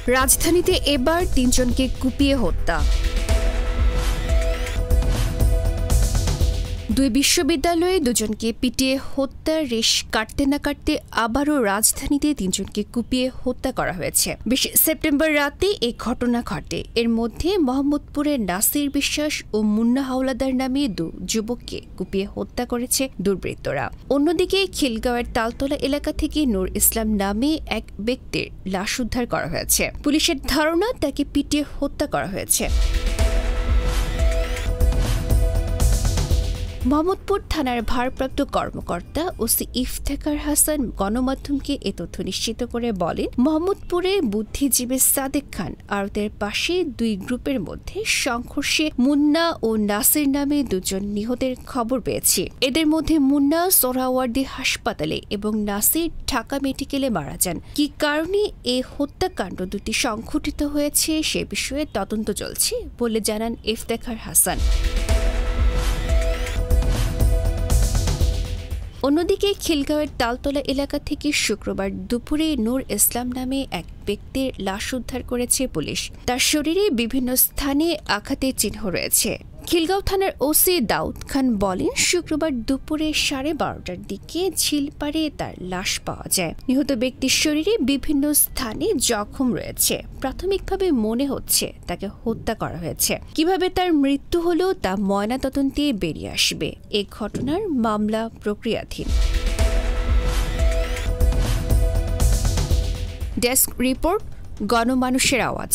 রাজধানীতে এবার ৩ জনকে কুপিয়ে হত্যা। দুই বিশ্ববিদ্যালয়ে ২ জনকে পিটিয়ে হত্যার রেশ কাটতে না কাটতে আবারও রাজধানীতে ৩ জনকে কুপিয়ে হত্যা করা হয়েছে। ২০ সেপ্টেম্বর রাতে এই ঘটনা ঘটে। এর মধ্যে মোহাম্মদপুরের নাসির বিশ্বাস ও মুন্না হাওলাদার নামে ২ যুবককে কুপিয়ে হত্যা করেছে দুর্বৃত্তরা। অন্যদিকে খিলগাঁওয়ের তালতলা এলাকা থেকে নূর ইসলাম নামে এক ব্যক্তির লাশ উদ্ধার করা হয়েছে। পুলিশের ধারণা তাকে পিটিয়ে হত্যা করা হয়েছে। মোহাম্মদপুর থানার ভারপ্রাপ্ত কর্মকর্তা ওসি ইফতেখার হাসান গণমাধ্যমকে এ তথ্য নিশ্চিত করে বলেন, মোহাম্মদপুরে বুদ্ধিজীবী সাদেক খান আড়তের পাশে ২ গ্রুপের মধ্যে সংঘর্ষে মুন্না ও নাসির নামে ২ জন নিহতের খবর পেয়েছি। এদের মধ্যে মুন্না সোহরাওয়ার্দী হাসপাতালে এবং নাসির ঢাকা মেডিকেলে মারা যান। কি কারণে এই হত্যাকাণ্ড দুটি সংঘটিত হয়েছে সে বিষয়ে তদন্ত চলছে বলে জানান ইফতেখার হাসান। অন্যদিকে খিলগাঁওয়ের তালতলা এলাকা থেকে শুক্রবার দুপুরে নূর ইসলাম নামে এক ব্যক্তির লাশ উদ্ধার করেছে পুলিশ। তার শরীরে বিভিন্ন স্থানে আঘাতের চিহ্ন রয়েছে। খিলগাঁও থানার ওসি দাউদ খান বলেন, শুক্রবার দুপুরে 12:30টার দিকে ঝিলপাড়ে তার লাশ পাওয়া যায়। নিহত ব্যক্তির শরীরে বিভিন্ন স্থানে জখম রয়েছে। প্রাথমিকভাবে মনে হচ্ছে তাকে হত্যা করা হয়েছে। কিভাবে তার মৃত্যু হলো তা ময়নাতদন্তে বেরিয়ে আসবে। এ ঘটনার মামলা প্রক্রিয়াধীন। ডেস্ক রিপোর্ট, গণমানুষের আওয়াজ।